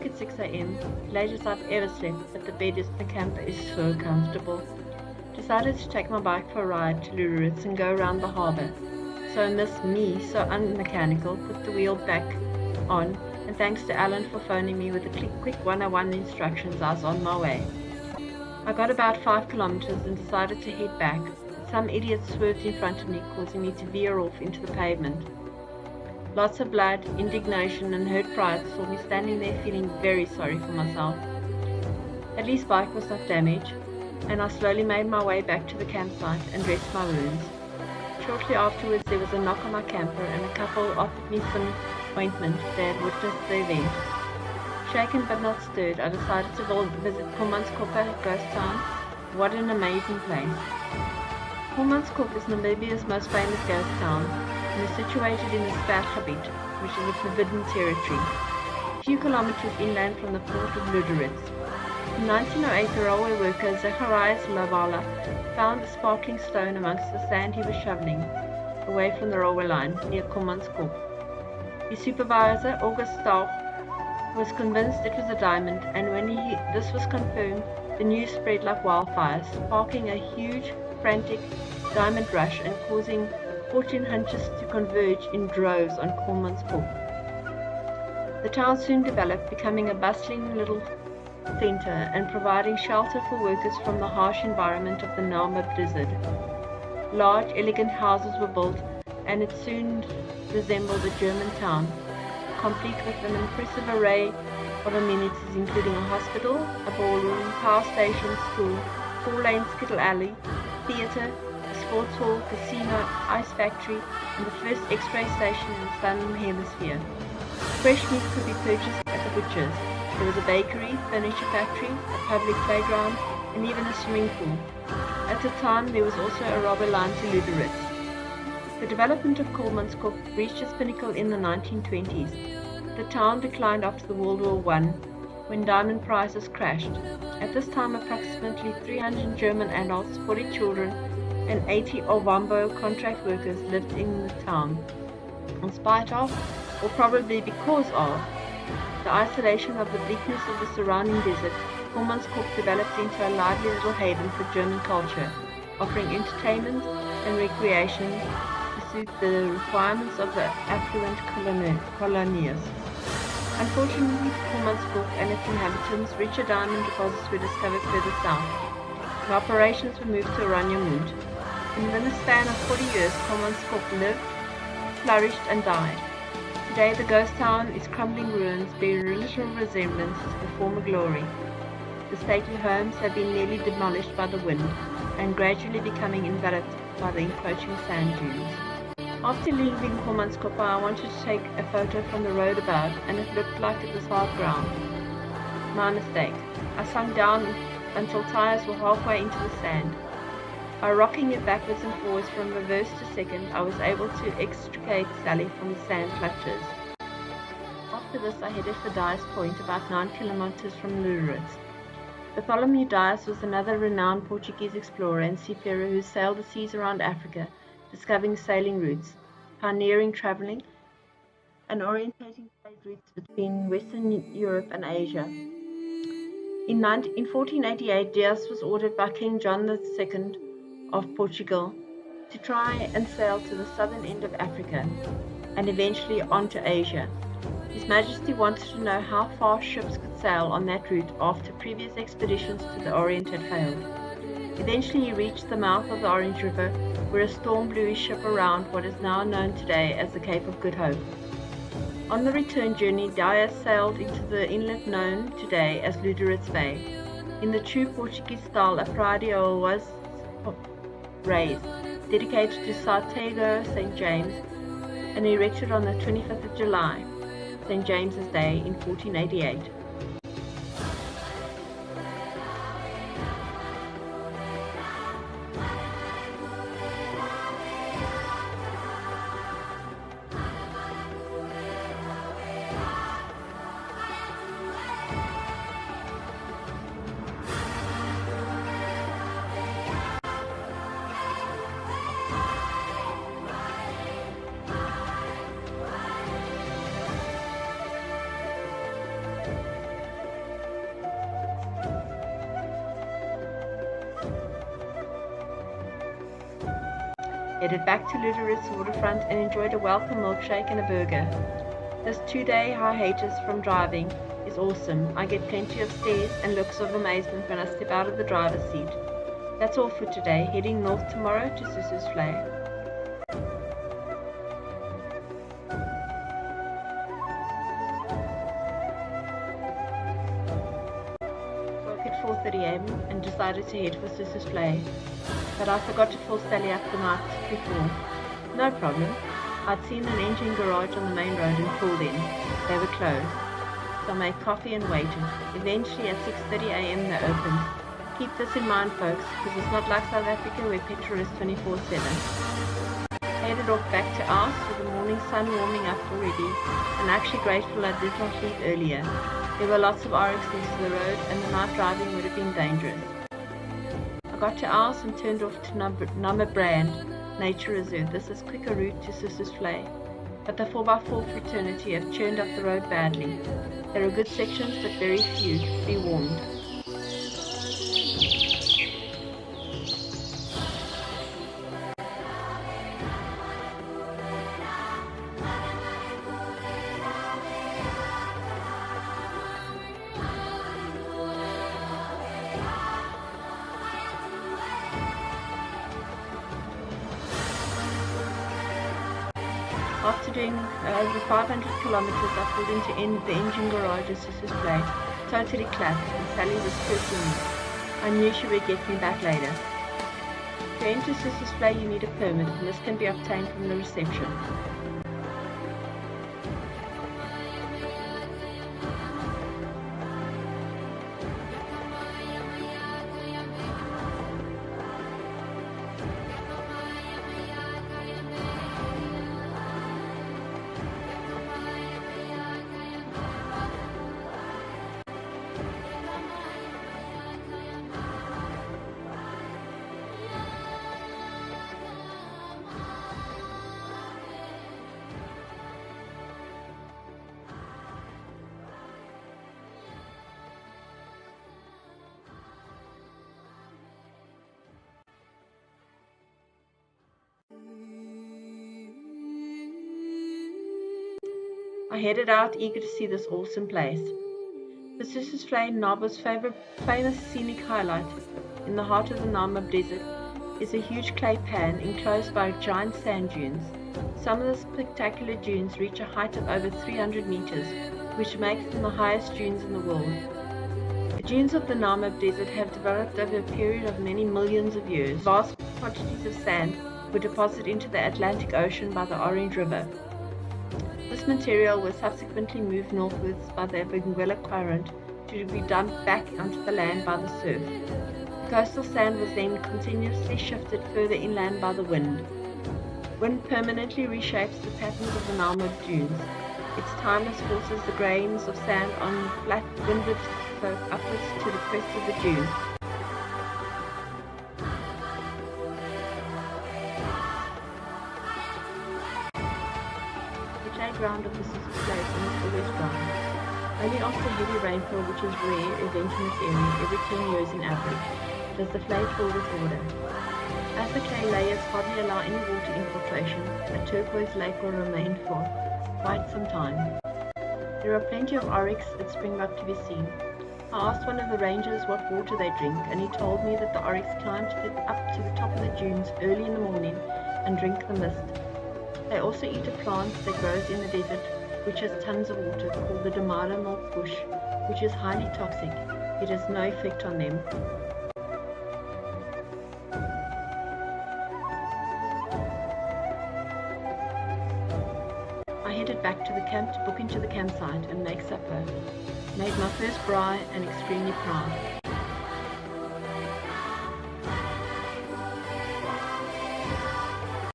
awake at 6 a.m., latest I've ever slept, but the bed in the camper is so comfortable. Decided to take my bike for a ride to Lüderitz and go around the harbour. So Miss Me, so unmechanical, put the wheel back on, and thanks to Alan for phoning me with the quick 101 instructions, I was on my way. I got about 5 kilometers and decided to head back. Some idiot swerved in front of me, causing me to veer off into the pavement. Lots of blood, indignation, and hurt pride saw me standing there feeling very sorry for myself. At least bike was not damaged, and I slowly made my way back to the campsite and dressed my wounds. Shortly afterwards there was a knock on my camper and a couple offered me some ointment. They had witnessed the event. Shaken but not stirred, I decided to visit Kommanskop ghost town. What an amazing place. Kommanskop is Namibia's most famous ghost town and is situated in the Sperrgebied, which is a forbidden territory, a few kilometers inland from the port of Lüderitz. In 1908, the railway worker Zacharias Lavala found a sparkling stone amongst the sand he was shoveling away from the railway line near Kommanskop. His supervisor, August Stauch, was convinced it was a diamond, and when this was confirmed, the news spread like wildfire, sparking a huge, frantic diamond rush and causing fortune hunters to converge in droves on Kommanskop. The town soon developed, becoming a bustling little center and providing shelter for workers from the harsh environment of the Namib Desert. Large, elegant houses were built, and it soon resembled a German town, complete with an impressive array of amenities including a hospital, a ballroom, power station, school, 4-lane skittle alley, theatre, a sports hall, casino, ice factory, and the first X-ray station in the southern hemisphere. Fresh meat could be purchased at the butcher's. There was a bakery, furniture factory, a public playground, and even a swimming pool. At the time, there was also a rubber line to Lüderitz. The development of Kommanskop reached its pinnacle in the 1920s. The town declined after the World War I, when diamond prices crashed. At this time, approximately 300 German adults, 40 children, and 80 Ovambo contract workers lived in the town. In spite of, or probably because of, the isolation of the bleakness of the surrounding desert, Kommanskop developed into a lively little haven for German culture, offering entertainment and recreation to suit the requirements of the affluent coloniers. Unfortunately for Kommanskop and its inhabitants, richer diamond deposits were discovered further south, and operations were moved to Oranje. Within a span of 40 years, Kommanskop lived, flourished, and died. Today, the ghost town is crumbling ruins, bearing little resemblance to the former glory. The stately homes have been nearly demolished by the wind and gradually becoming enveloped by the encroaching sand dunes. After leaving Kommanskop, I wanted to take a photo from the road above, and it looked like it was hard ground. My mistake. I sunk down until tires were halfway into the sand. By rocking it backwards and forwards from reverse to second, I was able to extricate Sally from the sand clutches. After this, I headed for Dyer's Point, about 9 kilometers from Lüderitz. Bartholomew Dias was another renowned Portuguese explorer and seafarer who sailed the seas around Africa, discovering sailing routes, pioneering traveling, and orientating trade routes between Western Europe and Asia. In 1488, Dias was ordered by King John II of Portugal to try and sail to the southern end of Africa and eventually on to Asia. His Majesty wanted to know how far ships could sail on that route after previous expeditions to the Orient had failed. Eventually he reached the mouth of the Orange River, where a storm blew his ship around what is now known today as the Cape of Good Hope. On the return journey, Dias sailed into the inlet known today as Lüderitz Bay. In the true Portuguese style, a pradio was raised, dedicated to Santiago St. James, and erected on the 25th of July, St. James's Day in 1488. Headed back to Luderitz waterfront and enjoyed a welcome milkshake and a burger. This 2-day hiatus from driving is awesome. I get plenty of stares and looks of amazement when I step out of the driver's seat. That's all for today. Heading north tomorrow to Sossusvlei. Woke at 4:30 am and decided to head for Sossusvlei, but I forgot to fill Sally up the night before. No problem. I'd seen an engine garage on the main road and pulled in. They were closed, so I made coffee and waited. Eventually at 6:30 am they opened. Keep this in mind, folks, because it's not like South Africa where petrol is 24/7. Headed off back to Aas with the morning sun warming up already, and actually grateful I did not leave earlier. There were lots of RX next to the road and the night driving would have been dangerous. I got to Aas and turned off to Namibia Nature Reserve. This is quicker route to Sossusvlei, but the 4x4 fraternity have churned up the road badly. There are good sections but very few, be warned. After doing over 500 kilometers, I pulled into the engine garage at Sossusvlei, totally clapped, and Sally was cursing me. I knew she would get me back later. To enter Sossusvlei, you need a permit, and this can be obtained from the reception. I headed out eager to see this awesome place. The Sossusvlei Nabo's famous scenic highlight in the heart of the Namib desert is a huge clay pan enclosed by giant sand dunes. Some of the spectacular dunes reach a height of over 300 meters, which makes them the highest dunes in the world. The dunes of the Namib desert have developed over a period of many millions of years. Vast quantities of sand were deposited into the Atlantic Ocean by the Orange River. This material was subsequently moved northwards by the Benguela current to be dumped back onto the land by the surf. The coastal sand was then continuously shifted further inland by the wind. Wind permanently reshapes the patterns of the Namib dunes. Its timeless forces the grains of sand on flat windward slope upwards to the crest of the dune. The ground of the Sossusvlei is almost always dry. Only after heavy rainfall, which is rare event in this area every 10 years in average, does the flake fill with water. As the clay layers hardly allow any water infiltration, the turquoise lake will remain for quite some time. There are plenty of oryx at Springbok to be seen. I asked one of the rangers what water they drink, and he told me that the oryx climb up to the top of the dunes early in the morning and drink the mist. They also eat a plant that grows in the desert, which has tons of water, called the Damara milk bush, which is highly toxic. It has no effect on them. I headed back to the camp to book into the campsite and make supper. Made my first braai and extremely proud.